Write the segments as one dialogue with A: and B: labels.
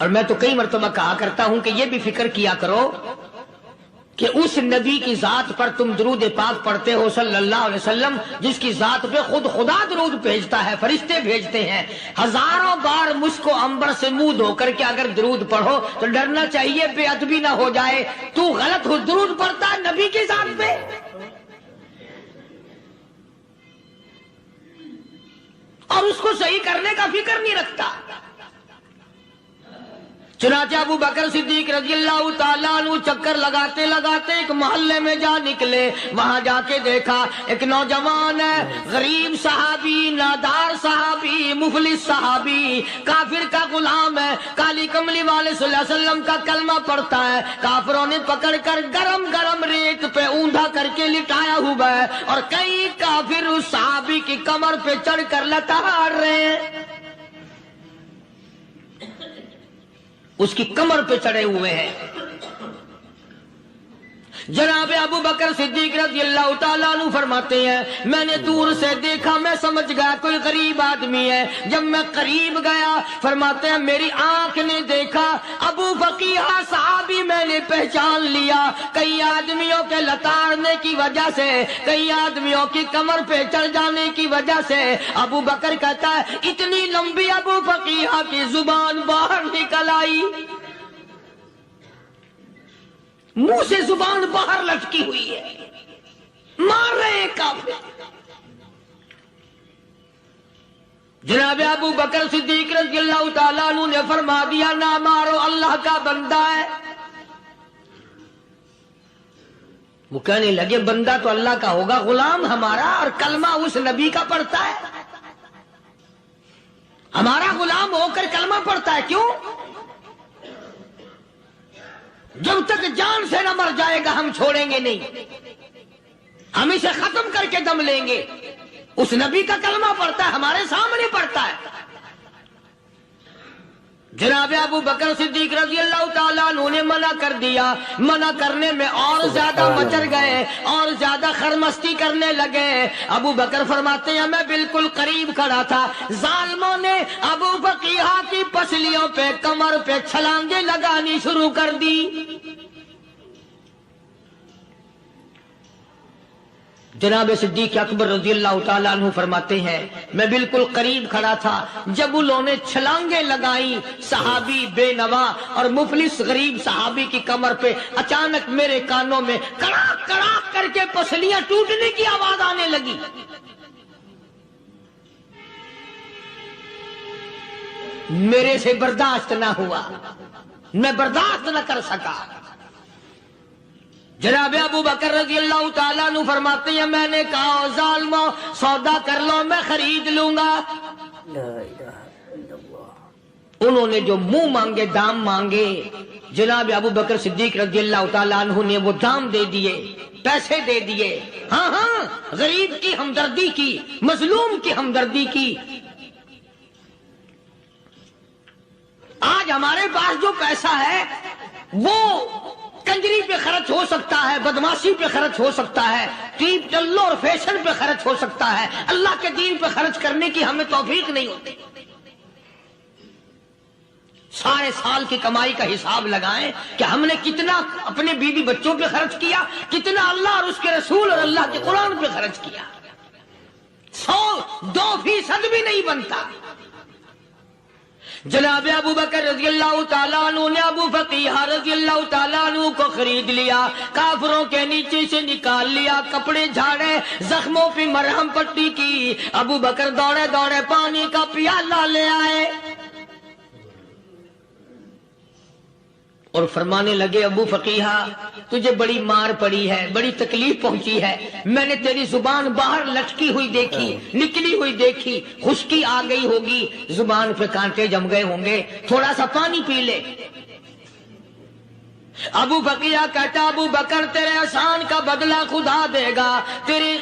A: اور میں تو کئی مرتبہ کہا کرتا ہوں کہ یہ بھی فکر کیا کرو کہ اس نبی کی ذات پر تم درود پاک پڑھتے ہو صلی اللہ علیہ وسلم، جس کی ذات پہ خود خدا درود بھیجتا ہے، فرشتے بھیجتے ہیں، ہزاروں بار مجھ کو عنبر سے منہ دھو کر کے اگر درود پڑھو تو ڈرنا چاہیے بے ادبی نہ ہو جائے، تو غلط ہو درود پڑھتا ہے نبی کی ذات پہ۔ اور اس کو صحیح کرنے کا فکر نہیں رکھتا۔ چنانچہ ابو بکر صدیق رضی اللہ تعالیٰ عنہ چکر لگاتے لگاتے ایک محلے میں جا نکلے، وہاں جا کے دیکھا ایک نوجوان ہے، غریب صحابی، نادار صحابی، مفلس صحابی، کافر کا غلام ہے، کالی کملی والے صلی اللہ علیہ وسلم کا کلمہ پڑھتا ہے، کافروں نے پکڑ کر گرم گرم ریت پہ اوندا کر کے لٹایا ہوا ہے، اور کئی کافر اس صحابی کی کمر پہ چڑھ کر لتاڑ رہے ہیں، اس کی کمر پہ چڑھے ہوئے ہیں۔ جناب ابو بکر صدیق رضی اللہ تعالیٰ عنہ فرماتے ہیں میں نے دور سے دیکھا، میں سمجھ گیا کوئی غریب آدمی ہے، جب میں قریب گیا فرماتے ہیں میری آنکھ نے دیکھا ابو فقیہ صحابی، میں نے پہچان لیا، کئی آدمیوں کے لتاڑنے کی وجہ سے، کئی آدمیوں کی کمر پہ چڑھ جانے کی وجہ سے ابو بکر کہتا ہے اتنی لمبی ابو فقیہ کی زبان باہر نکل آئی، منہ سے زبان باہر لٹکی ہوئی ہے، مار رہے ہیں کافر۔ جناب ابو بکر صدیق رضی اللہ تعالیٰ عنہ نے فرما دیا نہ مارو، اللہ کا بندہ ہے۔ وہ کہنے لگے بندہ تو اللہ کا ہوگا، غلام ہمارا، اور کلمہ اس نبی کا پڑھتا ہے، ہمارا غلام ہو کر کلمہ پڑھتا ہے، کیوں؟ جب تک جان سے نہ مر جائے گا ہم چھوڑیں گے نہیں، ہم اسے ختم کر کے دم لیں گے۔ اس نبی کا کلمہ پڑھتا ہے، ہمارے سامنے پڑھتا ہے۔ جناب ابو بکر صدیق رضی اللہ تعالیٰ عنہ نے منع کر دیا، منع کرنے میں اور زیادہ مچر گئے، اور زیادہ خرمستی کرنے لگے۔ ابو بکر فرماتے ہیں میں بالکل قریب کھڑا تھا، ظالموں نے ابو فقیہ کی پسلیوں پہ، کمر پہ چھلانگیں لگانی شروع کر دی۔ جناب صدیق اکبر رضی اللہ تعالیٰ عنہ فرماتے ہیں میں بالکل قریب کھڑا تھا، جب انہوں نے چھلانگیں لگائی صحابی بے نوا اور مفلس غریب صحابی کی کمر پہ، اچانک میرے کانوں میں کڑاک کڑاک کر کے پسلیاں ٹوٹنے کی آواز آنے لگی۔ میرے سے برداشت نہ ہوا، میں برداشت نہ کر سکا۔ جناب ابو بکر رضی اللہ تعالیٰ عنہ فرماتے ہیں میں نے کہا ظالمو سودا کر لو، میں خرید لوں گا۔ انہوں نے جو منہ مانگے، دام مانگے، جناب ابو بکر صدیق رضی اللہ تعالیٰ عنہ نے وہ دام دے دیے، پیسے دے دیے۔ ہاں ہاں، غریب کی ہمدردی کی، مظلوم کی ہمدردی کی۔ آج ہمارے پاس جو پیسہ ہے وہ کنجری پہ خرچ ہو سکتا ہے، بدماشی پہ خرچ ہو سکتا ہے، ٹیپ ٹلو اور فیشن پہ خرچ ہو سکتا ہے، اللہ کے دین پہ خرچ کرنے کی ہمیں توفیق نہیں ہوتی۔ سارے سال کی کمائی کا حساب لگائیں کہ ہم نے کتنا اپنے بیوی بچوں پہ خرچ کیا، کتنا اللہ اور اس کے رسول اور اللہ کے قرآن پہ خرچ کیا، 100-2% بھی نہیں بنتا۔ جناب ابو بکر رضی اللہ تعالیٰ عنہ نے ابو فقیہ رضی اللہ تعالیٰ عنہ کو خرید لیا، کافروں کے نیچے سے نکال لیا، کپڑے جھاڑے، زخموں پہ مرہم پٹی کی۔ ابو بکر دوڑے دوڑے پانی کا پیالہ لے آئے اور فرمانے لگے ابو فقیہ تجھے بڑی مار پڑی ہے، بڑی تکلیف پہنچی ہے، میں نے تیری زبان باہر لٹکی ہوئی دیکھی، نکلی ہوئی دیکھی، خشکی آ گئی ہوگی، زبان پہ کانٹے جم گئے ہوں گے، تھوڑا سا پانی پی لے۔ ابو فقیہ کہتا ابو بکر تیرے احسان کا بدلہ خدا دے گا، تیری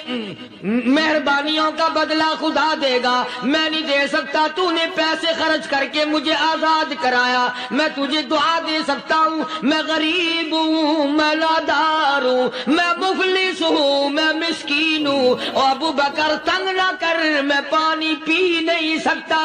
A: مہربانیوں کا بدلہ خدا دے گا، میں نہیں دے سکتا، تو نے پیسے خرچ کر کے مجھے آزاد کرایا، میں تجھے دعا دے سکتا ہوں، میں غریب ہوں، میں نادار ہوں، میں مفلس ہوں، میں مسکین ہوں، اور ابو بکر تنگ نہ کر، میں پانی پی نہیں سکتا۔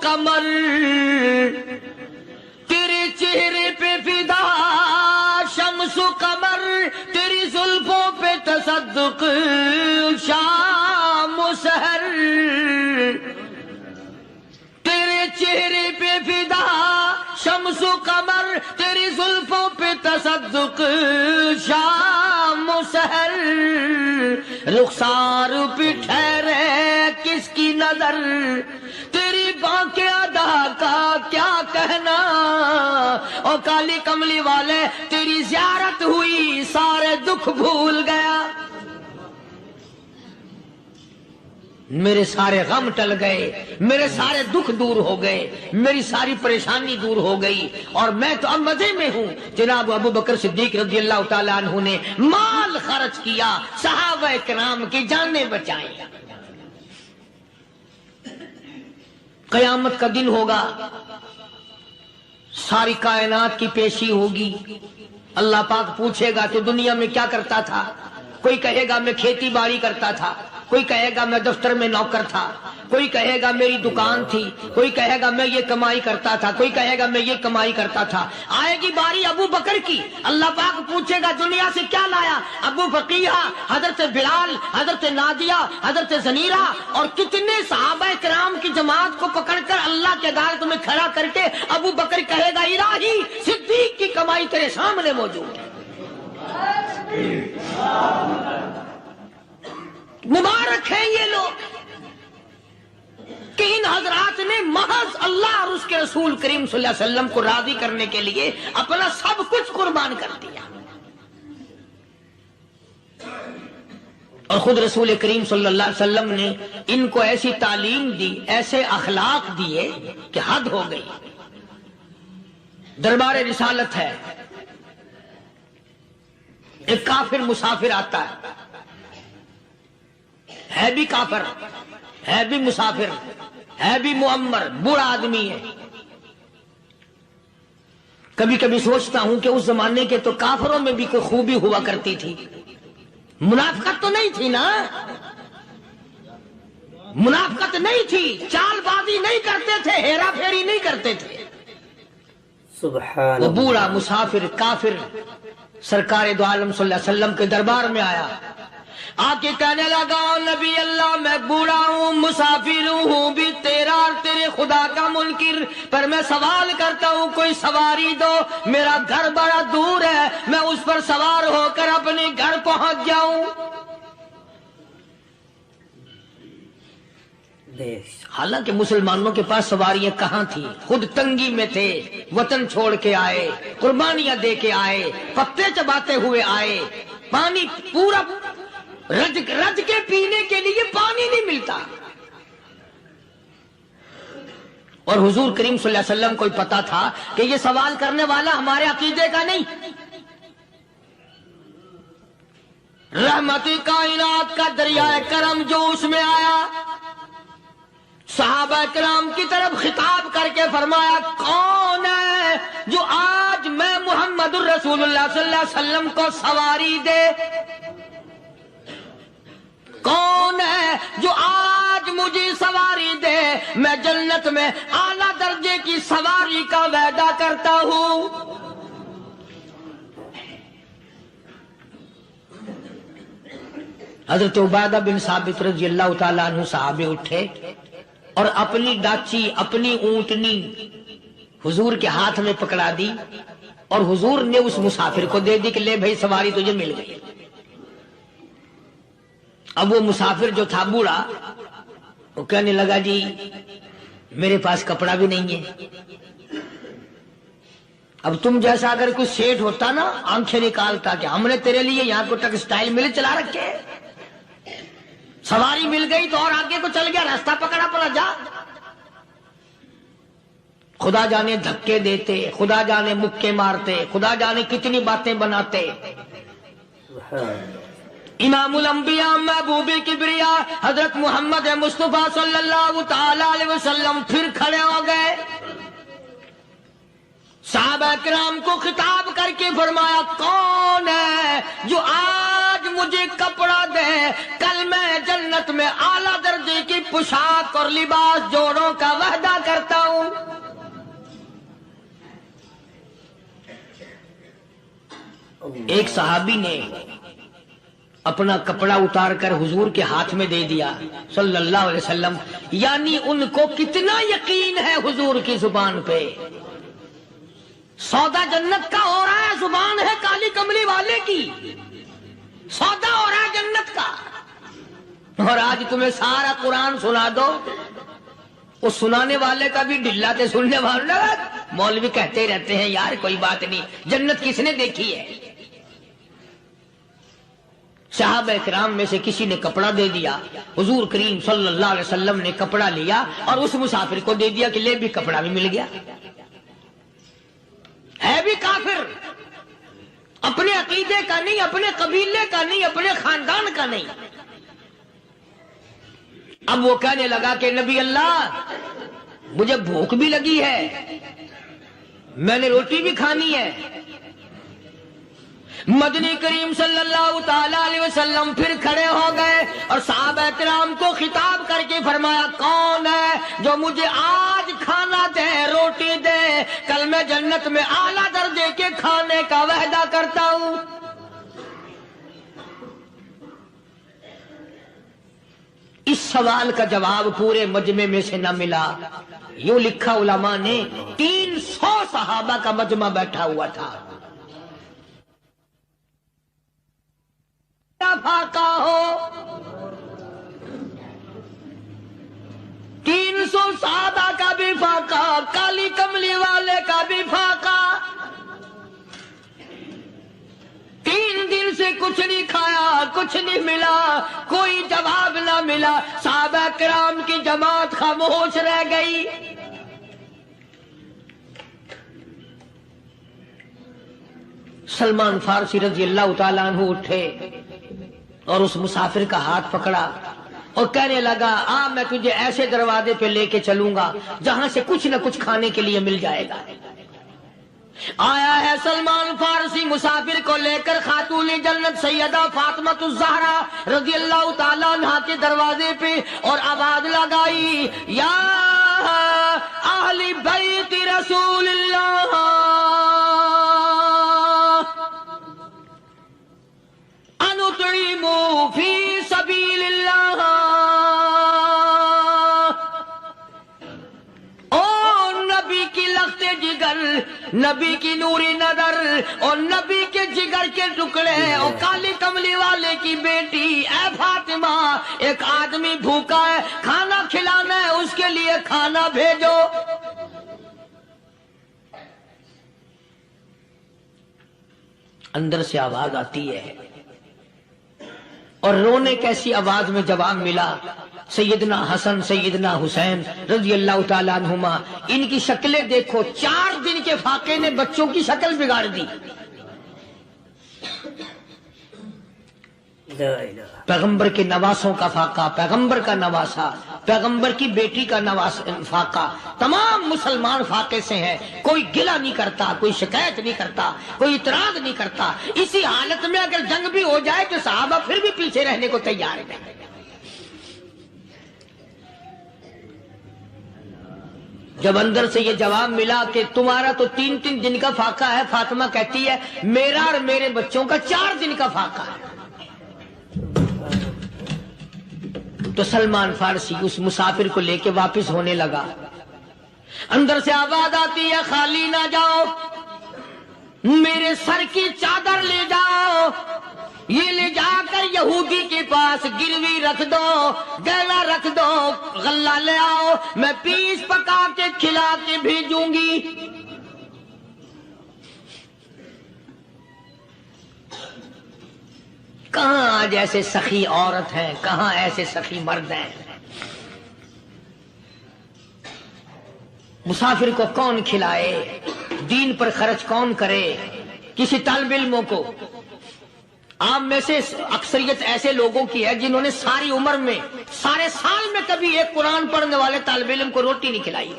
A: قمر تیرے چہرے پہ فدا، شمس و قمر تیری زلفوں پہ تصدق، شام و سحر تیرے چہرے پہ فدا، شمس و قمر تیری زلفوں پہ تصدق، شام و سحر رخسار پہ ٹھہرے کس کی نظر، تیری بانکے ادا کا کیا کہنا، اور کالی کملی والے تیری زیارت ہوئی سارے دکھ بھول گیا، میرے سارے غم ٹل گئے، میرے سارے دکھ دور ہو گئے، میری ساری پریشانی دور ہو گئی، اور میں تو اب مزے میں ہوں۔ جناب ابو بکر صدیق رضی اللہ تعالیٰ عنہ نے مال خرچ کیا، صحابہ کرام کی جانیں بچائیں۔ قیامت کا دن ہوگا، ساری کائنات کی پیشی ہوگی، اللہ پاک پوچھے گا تو دنیا میں کیا کرتا تھا؟ کوئی کہے گا میں کھیتی باڑی کرتا تھا، کوئی کہے گا میں دفتر میں نوکر تھا، کوئی کہے گا میری دکان تھی، کوئی کہے گا میں یہ کمائی کرتا تھا، کوئی کہے گا میں یہ کمائی کرتا تھا۔ آئے گی باری ابو بکر کی، اللہ پاک پوچھے گا دنیا سے کیا لایا؟ ابو بقیہ، حضرت بلال، حضرت نادیہ، حضرت زنیرہ اور کتنے صحابہ کرام کی جماعت کو پکڑ کر اللہ کے عدالت میں کھڑا کر کے ابو بکر کہے گا الہی صدیق کی کمائی تیرے سامنے موجود ہے۔ مبارک ہیں یہ لوگ کہ ان حضرات نے محض اللہ اور اس کے رسول کریم صلی اللہ علیہ وسلم کو راضی کرنے کے لیے اپنا سب کچھ قربان کر دیا، اور خود رسول کریم صلی اللہ علیہ وسلم نے ان کو ایسی تعلیم دی، ایسے اخلاق دیے کہ حد ہو گئی۔ دربار رسالت ہے، ایک کافر مسافر آتا ہے بھی کافر، ہے بھی مسافر، ہے بھی معمر، بوڑھا آدمی ہے۔ کبھی کبھی سوچتا ہوں کہ اس زمانے کے تو کافروں میں بھی کوئی خوبی ہوا کرتی تھی، منافقت تو نہیں تھی نا، منافقت نہیں تھی، چال بازی نہیں کرتے تھے، ہیرا پھیری نہیں کرتے تھے۔ وہ بوڑھا مسافر کافر سرکار دو عالم صلی اللہ علیہ وسلم کے دربار میں آیا، آ کے کہنے لگا نبی اللہ میں بوڑھا ہوں، مسافر ہوں بھی تیرا اور تیرے خدا کا منکر، پر میں سوال کرتا ہوں کوئی سواری دو، میرا گھر بڑا دور ہے، میں اس پر سوار ہو کر اپنے گھر پہنچ جاؤں۔ حالانکہ مسلمانوں کے پاس سواریاں کہاں تھی، خود تنگی میں تھے، وطن چھوڑ کے آئے، قربانیاں دے کے آئے، پتے چباتے ہوئے آئے، پانی پورا رج کے پینے کے لیے پانی نہیں ملتا، اور حضور کریم صلی اللہ علیہ وسلم کو پتا تھا کہ یہ سوال کرنے والا ہمارے عقیدے کا نہیں۔ رحمت کائنات کا دریائے کرم جوش میں آیا، صحابہ کرام کی طرف خطاب کر کے فرمایا کون ہے جو آج میں محمد الرسول اللہ صلی اللہ علیہ وسلم کو سواری دے؟ کون ہے جو آج مجھے سواری دے؟ میں جنت میں اعلیٰ درجے کی سواری کا وعدہ کرتا ہوں۔ حضرت عبادہ بن ثابت رضی اللہ تعالیٰ عنہ صحابے اٹھے اور اپنی ڈاچی، اپنی اونٹنی حضور کے ہاتھ میں پکڑا دی، اور حضور نے اس مسافر کو دے دی کہ لے بھائی سواری تجھے مل گئی۔ اب وہ مسافر جو تھا بوڑھا، وہ کہنے لگا جی میرے پاس کپڑا بھی نہیں ہے، اب تم جیسا اگر کوئی سیٹ ہوتا نا آنکھیں نکالتا کہ ہم نے تیرے لیے یہاں کو ٹیکسٹائل مل چلا رکھے، سواری مل گئی تو اور آگے کو چل گیا، راستہ پکڑا پڑا جا۔ خدا جانے دھکے دیتے، خدا جانے مکے مارتے، خدا جانے کتنی باتیں بناتے۔ امام الانبیاء محبوب کبریا حضرت محمد مصطفیٰ صلی اللہ تعالی علیہ وسلم پھر کھڑے ہو گئے، صحابہ کرام کو خطاب کر کے فرمایا کون ہے جو آج مجھے کپڑا دے، کل میں جنت میں اعلیٰ درجے کی پوشاک اور لباس جوڑوں کا وعدہ کرتا ہوں۔ ایک صحابی نے اپنا کپڑا اتار کر حضور کے ہاتھ میں دے دیا صلی اللہ علیہ وسلم، یعنی ان کو کتنا یقین ہے حضور کی زبان پہ۔ سودا جنت کا ہو رہا ہے، زبان ہے کالی کملی والے کی، سودا ہو رہا ہے جنت کا۔ اور آج تمہیں سارا قرآن سنا دو، وہ سنانے والے کا بھی ڈھلا تے سننے والا، مولوی کہتے رہتے ہیں یار کوئی بات نہیں، جنت کس نے دیکھی ہے؟ صحابہ کرام میں سے کسی نے کپڑا دے دیا، حضور کریم صلی اللہ علیہ وسلم نے کپڑا لیا اور اس مسافر کو دے دیا کہ لے بھی کپڑا بھی مل گیا۔ ہے بھی کافر، اپنے عقیدے کا نہیں، اپنے قبیلے کا نہیں، اپنے خاندان کا نہیں۔ اب وہ کہنے لگا کہ نبی اللہ مجھے بھوک بھی لگی ہے، میں نے روٹی بھی کھانی ہے۔ مدنی کریم صلی اللہ تعالی علیہ وسلم پھر کھڑے ہو گئے اور صحابہ کرام کو خطاب کر کے فرمایا، کون ہے جو مجھے آج کھانا دے، روٹی دے، کل میں جنت میں اعلیٰ درجے کے کھانے کا وعدہ کرتا ہوں۔ اس سوال کا جواب پورے مجمع میں سے نہ ملا۔ یوں لکھا علماء نے 300 صحابہ کا مجمع بیٹھا ہوا تھا۔ فاقہ ہو 300 صحابہ کا بھی فاقہ، کالی کملی والے کا بھی فاقہ۔ 3 دن سے کچھ نہیں کھایا، کچھ نہیں ملا، کوئی جواب نہ ملا۔ صحابہ کرام کی جماعت خاموش رہ گئی۔ سلمان فارسی رضی اللہ تعالیٰ عنہ اٹھے اور اس مسافر کا ہاتھ پکڑا اور کہنے لگا، میں تجھے ایسے دروازے پہ لے کے چلوں گا جہاں سے کچھ نہ کچھ کھانے کے لیے مل جائے گا۔ آیا ہے سلمان فارسی مسافر کو لے کر خاتون جنت سیدہ فاطمہ الزہرا رضی اللہ تعالیٰ عنہا کے دروازے پہ اور آواز لگائی، یا اہل بیت رسول اللہ انطعموا فی سبیل اللہ۔ او نبی کی لخت جگر، نبی کی نوری نظر اور نبی کے جگر کے ٹکڑے اور کالی کملی والے کی بیٹی، اے فاطمہ ایک آدمی بھوکا ہے، کھانا کھلانا ہے، اس کے لیے کھانا بھیجو۔ اندر سے آواز آتی ہے اور رونے کیسی آواز میں جواب ملا، سیدنا حسن سیدنا حسین رضی اللہ تعالیٰ عنہما، ان کی شکلیں دیکھو، 4 دن کے فاقے نے بچوں کی شکل بگاڑ دی۔ پیغمبر کے نواسوں کا فاقہ، پیغمبر کا نواسا، پیغمبر کی بیٹی کا فاقہ، تمام مسلمان فاقے سے ہیں، کوئی گلہ نہیں کرتا، کوئی شکایت نہیں کرتا، کوئی اعتراض نہیں کرتا۔ اسی حالت میں اگر جنگ بھی ہو جائے تو صحابہ پھر بھی پیچھے رہنے کو تیار ہیں۔ جب اندر سے یہ جواب ملا کہ تمہارا تو 3 دن کا فاقہ ہے، فاطمہ کہتی ہے میرا اور میرے بچوں کا 4 دن کا فاقہ ہے، تو سلمان فارسی اس مسافر کو لے کے واپس ہونے لگا۔ اندر سے آواز آتی ہے، خالی نہ جاؤ، میرے سر کی چادر لے جاؤ، یہ لے جا کر یہودی کے پاس گروی رکھ دو، گہنا رکھ دو، غلہ لے آؤ، میں پیس پکا کے کھلا کے بھیجوں گی۔ کہاں آج ایسے سخی عورت ہیں، کہاں ایسے سخی مرد ہیں؟ مسافر کو کون کھلائے، دین پر خرچ کون کرے؟ کسی طالب علموں کو، آپ میں سے اکثریت ایسے لوگوں کی ہے جنہوں نے ساری عمر میں، سارے سال میں کبھی ایک قرآن پڑھنے والے طالب علم کو روٹی نہیں کھلائی،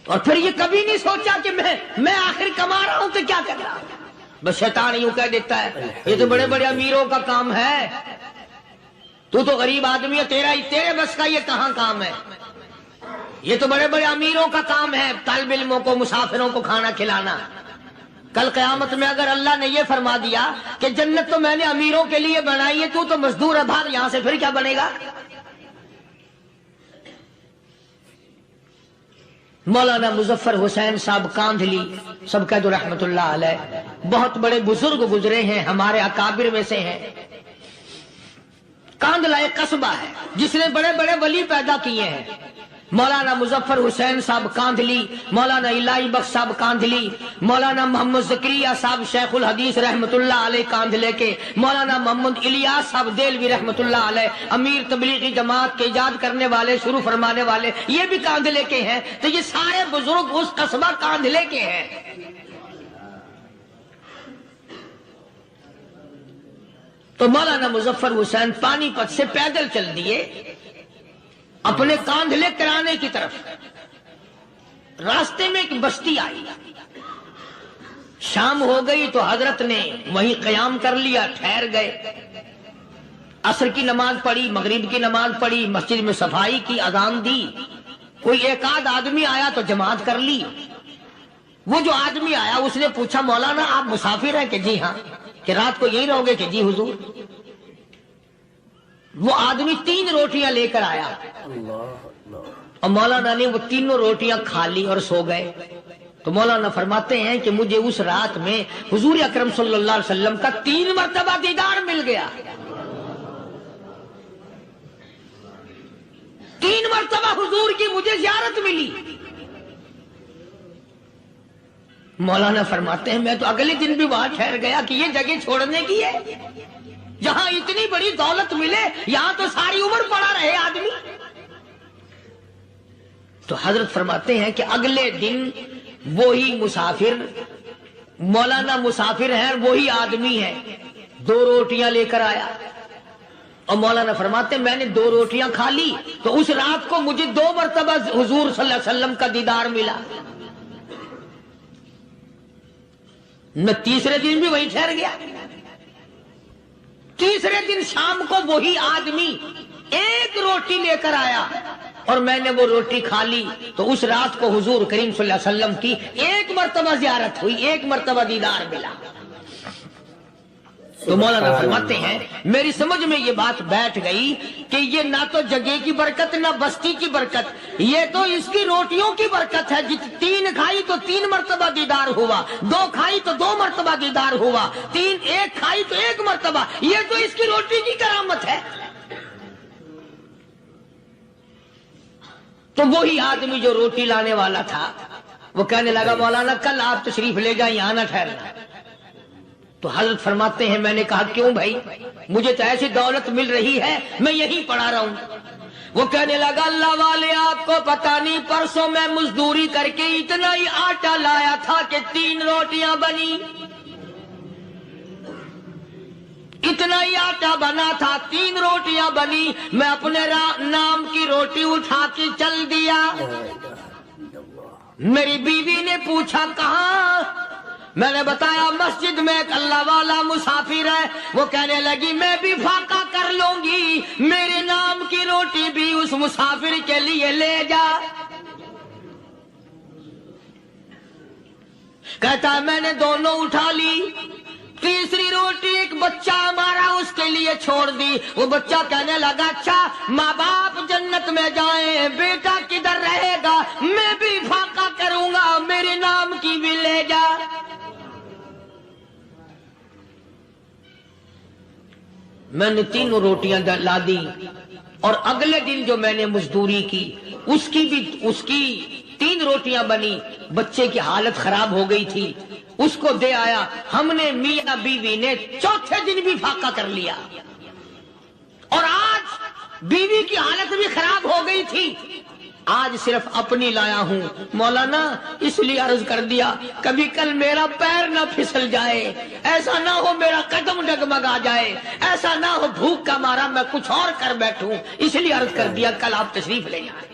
A: اور پھر یہ کبھی نہیں سوچا کہ میں آخر کما رہا ہوں تو کیا کر رہا ہوں۔ بس شیطان یوں کہہ دیتا ہے یہ تو بڑے بڑے امیروں کا کام ہے، تو غریب آدمی ہے، تیرے بس کا یہ کہاں کام ہے؟ یہ تو بڑے بڑے امیروں کا کام ہے طالب علموں کو، مسافروں کو کھانا کھلانا۔ کل قیامت میں اگر اللہ نے یہ فرما دیا کہ جنت تو میں نے امیروں کے لیے بنائی ہے، تو مزدور ہے، بھاگ یہاں سے، پھر کیا بنے گا؟ مولانا مظفر حسین صاحب کاندھلی سب کہہ دو رحمت اللہ علیہ، بہت بڑے بزرگ گزرے ہیں، ہمارے اکابر میں سے ہیں۔ کاندھلا ایک قصبہ ہے جس نے بڑے بڑے ولی پیدا کیے ہیں۔ مولانا مظفر حسین صاحب کاندھلی، مولانا الہی بخش صاحب کاندھلی، مولانا محمد زکریا صاحب شیخ الحدیث رحمت اللہ علیہ کاندھلے کے، مولانا محمد الیاس صاحب دہلوی رحمت اللہ علیہ امیر تبلیغی جماعت کے ایجاد کرنے والے، شروع فرمانے والے، یہ بھی کاندھلے کے ہیں۔ تو یہ سارے بزرگ اس قصبہ کاندھلے کے ہیں۔ تو مولانا مظفر حسین پانی پت سے پیدل چل دیے اپنے کاندھلے کرانے کی طرف۔ راستے میں ایک بستی آئی، شام ہو گئی تو حضرت نے وہیں قیام کر لیا، ٹھہر گئے، عصر کی نماز پڑھی، مغرب کی نماز پڑھی، مسجد میں صفائی کی، اذان دی، کوئی ایک آدھ آدمی آیا تو جماعت کر لی۔ وہ جو آدمی آیا اس نے پوچھا مولانا آپ مسافر ہیں؟ کہ جی ہاں۔ کہ رات کو یہی رہو گے؟ کہ جی حضور۔ وہ آدمی 3 روٹیاں لے کر آیا اور مولانا نے وہ تینوں روٹیاں کھا لی اور سو گئے۔ تو مولانا فرماتے ہیں کہ مجھے اس رات میں حضور اکرم صلی اللہ علیہ وسلم کا 3 مرتبہ دیدار مل گیا، 3 مرتبہ حضور کی مجھے زیارت ملی۔ مولانا فرماتے ہیں میں تو اگلے دن بھی وہاں ٹھہر گیا کہ یہ جگہ چھوڑنے کی ہے، جہاں اتنی بڑی دولت ملے یہاں تو ساری عمر پڑا رہے آدمی۔ تو حضرت فرماتے ہیں کہ اگلے دن وہی مسافر، مولانا مسافر ہیں، وہی آدمی ہے، 2 روٹیاں لے کر آیا اور مولانا فرماتے ہیں میں نے 2 روٹیاں کھا لی تو اس رات کو مجھے 2 مرتبہ حضور صلی اللہ علیہ وسلم کا دیدار ملا۔ میں تیسرے دن بھی وہیں ٹھہر گیا، تیسرے دن شام کو وہی آدمی 1 روٹی لے کر آیا اور میں نے وہ روٹی کھا لی تو اس رات کو حضور کریم صلی اللہ علیہ وسلم کی 1 مرتبہ زیارت ہوئی، 1 مرتبہ دیدار ملا۔ تو مولانا فرماتے ہیں میری سمجھ میں یہ بات بیٹھ گئی کہ یہ نہ تو جگہ کی برکت نہ بستی کی برکت، یہ تو اس کی روٹیوں کی برکت ہے۔ 3 کھائی تو 3 مرتبہ دیدار ہوا، 2 کھائی تو 2 مرتبہ دیدار ہوا، 1 کھائی تو 1 مرتبہ، یہ تو اس کی روٹی کی کرامت ہے۔ تو وہی آدمی جو روٹی لانے والا تھا وہ کہنے لگا مولانا کل آپ تشریف لے جائیں، یہاں نہ ٹھہرنا۔ تو حضرت فرماتے ہیں میں نے کہا کیوں بھائی؟ مجھے تو ایسی دولت مل رہی ہے میں یہیں پڑا رہا ہوں۔ وہ کہنے لگا اللہ والے آپ کو پتہ نہیں، پرسوں میں مزدوری کر کے اتنا ہی آٹا لایا تھا کہ 3 روٹیاں بنی، اتنا ہی آٹا بنا تھا، 3 روٹیاں بنی، میں اپنے نام کی روٹی اٹھا کے چل دیا۔ میری بیوی نے پوچھا کہاں؟ میں نے بتایا مسجد میں ایک اللہ والا مسافر ہے۔ وہ کہنے لگی میں بھی فاقہ کر لوں گی، میرے نام کی روٹی بھی اس مسافر کے لیے لے جا۔ کہتا ہے میں نے دونوں اٹھا لی، تیسری روٹی ایک بچہ ہمارا اس کے لیے چھوڑ دی۔ وہ بچہ کہنے لگا اچھا ماں باپ جنت میں جائیں، بیٹا کدھر رہے گا؟ میں بھی فاقہ کروں گا، میرے نام کی بھی لے جا۔ میں نے 3 روٹیاں لا دی اور اگلے دن جو میں نے مزدوری کی اس کی 3 روٹیاں بنی، بچے کی حالت خراب ہو گئی تھی، اس کو دے آیا۔ ہم نے میاں بیوی نے چوتھے دن بھی فاقہ کر لیا اور آج بیوی کی حالت بھی خراب ہو گئی تھی، آج صرف اپنی لایا ہوں۔ مولانا اس لیے عرض کر دیا کبھی کل میرا پیر نہ پھسل جائے، ایسا نہ ہو میرا قدم ڈگمگا جائے، ایسا نہ ہو بھوک کا مارا میں کچھ اور کر بیٹھوں، اس لیے عرض کر دیا کل آپ تشریف لے جائیں۔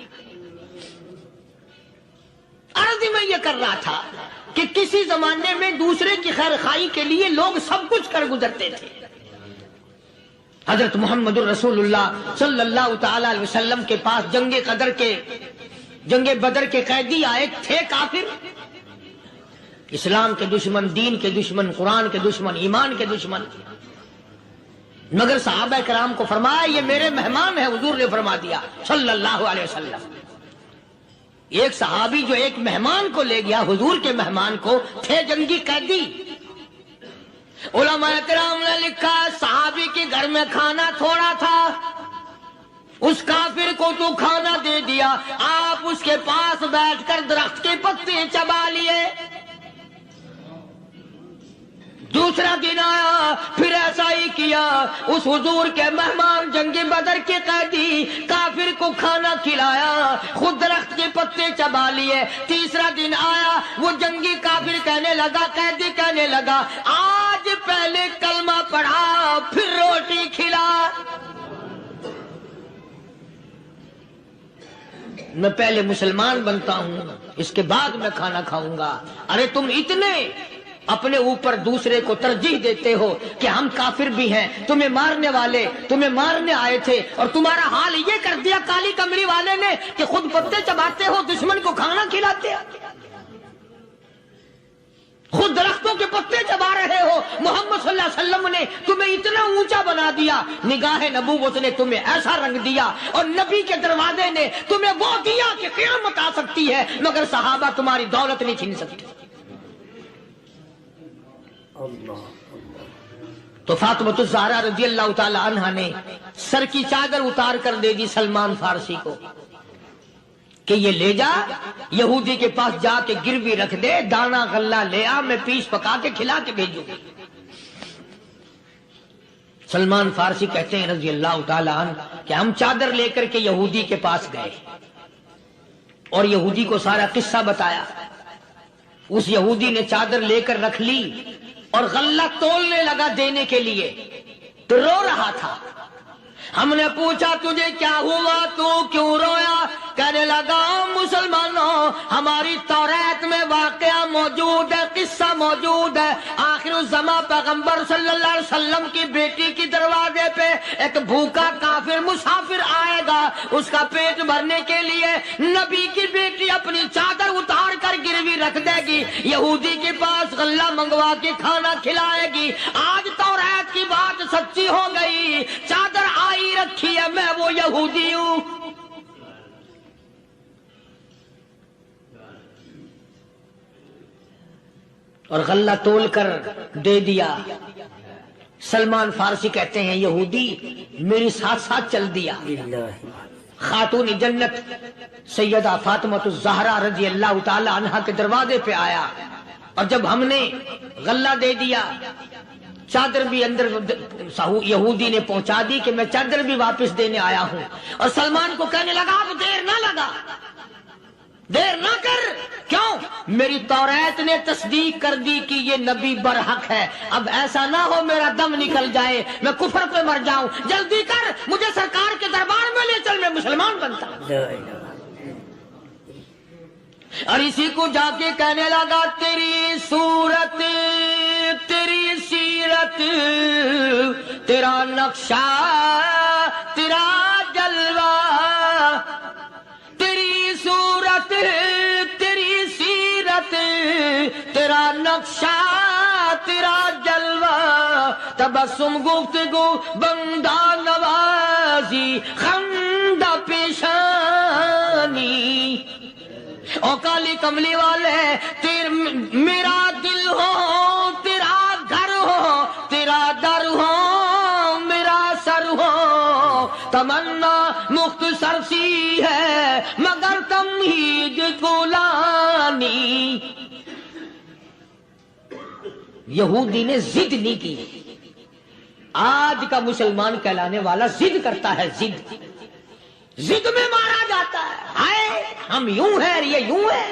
A: عرض میں یہ کر رہا تھا کہ کسی زمانے میں دوسرے کی خیر خواہی کے لیے لوگ سب کچھ کر گزرتے تھے۔ حضرت محمد الرسول اللہ صلی اللہ تعالی علیہ وسلم کے پاس جنگ بدر کے قیدی آئے تھے کافر، اسلام کے دشمن، دین کے دشمن، قرآن کے دشمن، ایمان کے دشمن، مگر صحابہ کرام کو فرمایا یہ میرے مہمان ہیں، حضور نے فرما دیا صلی اللہ علیہ وسلم۔ ایک صحابی جو ایک مہمان کو لے گیا، حضور کے مہمان کو، تھے جنگی قیدی۔ علماء کرام نے لکھا صحابی کے گھر میں کھانا تھوڑا تھا، اس کافر کو تو کھانا دے دیا، آپ اس کے پاس بیٹھ کر درخت کے پتے چبا لیے۔ دوسرا دن آیا، پھر ایسا ہی کیا، اس حضور کے مہمان جنگ بدر کے قیدی کافر کو کھانا کھلایا، خود درخت کے پتے چبا لیے۔ تیسرا دن آیا، وہ جنگی کافر کہنے لگا، قیدی کہنے لگا آج پہلے کلمہ پڑھا پھر روٹی کھلا، میں پہلے مسلمان بنتا ہوں اس کے بعد میں کھانا کھاؤں گا۔ ارے تم اتنے اپنے اوپر دوسرے کو ترجیح دیتے ہو کہ ہم کافر بھی ہیں، تمہیں مارنے والے تمہیں مارنے آئے تھے، اور تمہارا حال یہ کر دیا کالی کمری والے نے کہ خود پتے چباتے ہو، دشمن کو کھانا کھلاتے ہو، خود درختوں کے پتے چبا رہے ہو۔ محمد صلی اللہ علیہ وسلم نے تمہیں اتنا اونچا بنا دیا، نگاہ نبوت نے تمہیں ایسا رنگ دیا، اور نبی کے دروازے نے تمہیں وہ دیا کہ قیامت آ سکتی ہے، مگر صحابہ تمہاری دولت نہیں چھین سکتے۔ تو فاطمۃ الزہرا رضی اللہ تعالی عنہا نے سر کی چادر اتار کر دے دی سلمان فارسی کو کہ یہ لے جا، یہودی کے پاس جا کے گروی رکھ دے، دانا غلہ لے آ، میں پیس پکا کے کھلا کے بھیجوں۔ سلمان فارسی کہتے ہیں رضی اللہ تعالی عنہ کہ ہم چادر لے کر کے یہودی کے پاس گئے اور یہودی کو سارا قصہ بتایا۔ اس یہودی نے چادر لے کر رکھ لی اور غلہ تولنے لگا دینے کے لیے، تو رو رہا تھا۔ ہم نے پوچھا تجھے کیا ہوا، تو کیوں رویا؟ کہنے لگا مسلمانوں، ہماری توریت میں واقعہ موجود ہے، قصہ موجود ہے، آخر الزمان پیغمبر صلی اللہ علیہ وسلم کی بیٹی کی دروازے پہ ایک بھوکا کافر مسافر آئے گا، اس کا پیٹ بھرنے کے لیے نبی کی بیٹی اپنی چادر اتار کر گروی رکھ دے گی، یہودی کے پاس غلہ منگوا کے کھانا کھلائے گی۔ آج توریت کی بات سچی ہو گئی، چادر آئی رکھی ہے، میں وہ یہودی ہوں۔ اور غلہ تول کر دے دیا۔ سلمان فارسی کہتے ہیں یہودی میری ساتھ ساتھ چل دیا۔ خاتون جنت سیدہ فاطمۃ الزہرا رضی اللہ تعالی عنہا کے دروازے پہ آیا، اور جب ہم نے غلہ دے دیا، چادر بھی اندر یہودی نے پہنچا دی کہ میں چادر بھی واپس دینے آیا ہوں، اور سلمان کو کہنے لگا اب دیر نہ لگا، دیر نہ کر، کیوں؟ میری توریت نے تصدیق کر دی کہ یہ نبی برحق ہے، اب ایسا نہ ہو میرا دم نکل جائے، میں کفر پہ مر جاؤں، جلدی کر، مجھے سرکار کے دربار میں لے چل، میں مسلمان بنتا ہوں۔ اور اسی کو جا کے کہنے لگا تیری صورت، تیری سیرت، تیرا نقشہ، تیرا جلوہ، تیری صورت، تیری سیرت، تیرا نقشہ، تیرا جلوہ، تبسم گفتگو بندہ نوازی خندہ پیشانی، او کالی کملی والے میرا دل ہو، تیرا گھر ہو، تیرا در ہو، میرا سر ہو، تمنا مختصر سی ہے مگر تمہید گولانی۔ یہودی نے ضد نہیں کی۔ آج کا مسلمان کہلانے والا ضد کرتا ہے، ضد میں مارا جاتا ہے، ہائے ہم یوں ہیں، یہ یوں ہے۔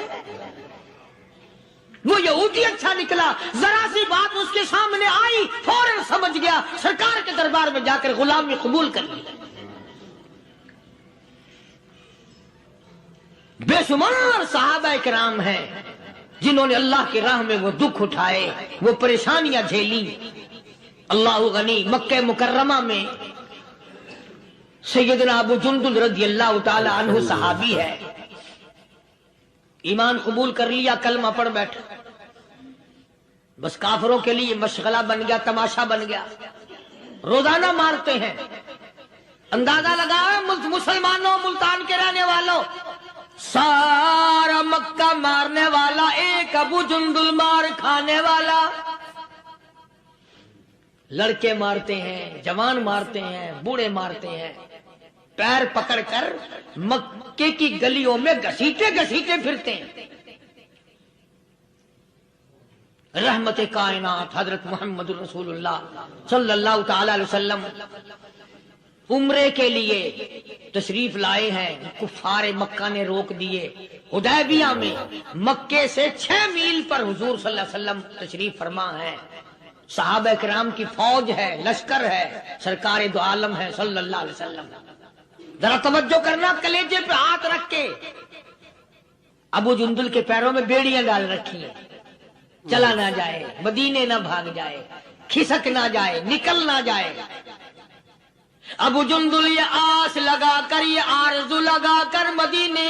A: وہ یہودی اچھا نکلا، ذرا سی بات اس کے سامنے آئی فوراً سمجھ گیا، سرکار کے دربار میں جا کر غلامی قبول کر لی۔ بے شمار صحابہ کرام ہیں جنہوں نے اللہ کی راہ میں وہ دکھ اٹھائے، وہ پریشانیاں جھیلی۔ اللہ غنی، مکہ مکرمہ میں سیدنا ابو جندل رضی اللہ تعالی عنہ صحابی ہے، ایمان قبول کر لیا، کلمہ پڑھ بیٹھا، بس کافروں کے لیے مشغلہ بن گیا، تماشا بن گیا، روزانہ مارتے ہیں۔ اندازہ لگاؤ مسلمانوں، ملتان کے رہنے والوں، سارا مکہ مارنے والا ایک ابو جندل مار کھانے والا۔ لڑکے مارتے ہیں، جوان مارتے ہیں، بوڑھے مارتے ہیں، پیر پکڑ کر مکے کی گلیوں میں گھسیٹے گھسیٹے پھرتے ہیں۔ رحمت کائنات حضرت محمد رسول اللہ صلی اللہ تعالی علیہ وسلم عمرے کے لیے تشریف لائے ہیں، کفار مکہ نے روک دیے۔ حدیبیہ میں مکے سے 6 میل پر حضور صلی اللہ علیہ وسلم تشریف فرما ہے، صحابہ کرام کی فوج ہے، لشکر ہے، سرکار دو عالم ہے صلی اللہ علیہ وسلم۔ ذرا توجہ کرنا، کلیجے پہ ہاتھ رکھ کے ابو جندل کے پیروں میں بیڑیاں ڈال رکھی ہیں، چلا نہ جائے، مدینے نہ بھاگ جائے، کھسک نہ جائے، نکل نہ جائے۔ ابو جندل یہ آس لگا کر، یہ آرزو لگا کر مدینے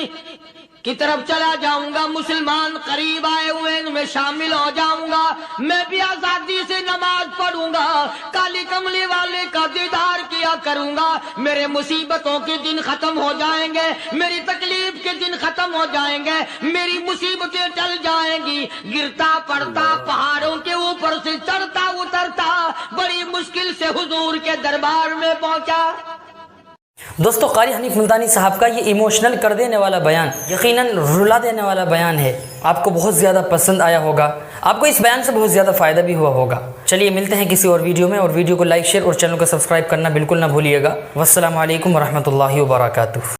A: کی طرف چلا جاؤں گا، مسلمان قریب آئے ہوئے ان میں شامل ہو جاؤں گا، میں بھی آزادی سے نماز پڑھوں گا، کالی کملی والے کا دیدار کیا کروں گا، میرے مصیبتوں کے دن ختم ہو جائیں گے، میری تکلیف کے دن ختم ہو جائیں گے، میری مصیبتیں ٹل جائیں گی۔ گرتا پڑتا پہاڑوں کے اوپر سے چڑھتا اترتا بڑی مشکل سے حضور کے دربار میں پہنچا۔
B: دوستو، قاری حنیف ملتانی صاحب کا یہ ایموشنل کر دینے والا بیان یقیناً رلا دینے والا بیان ہے، آپ کو بہت زیادہ پسند آیا ہوگا، آپ کو اس بیان سے بہت زیادہ فائدہ بھی ہوا ہوگا۔ چلیے ملتے ہیں کسی اور ویڈیو میں، اور ویڈیو کو لائک، شیئر اور چینل کو سبسکرائب کرنا بالکل نہ بھولیے گا۔ والسلام علیکم ورحمۃ اللہ وبرکاتہ۔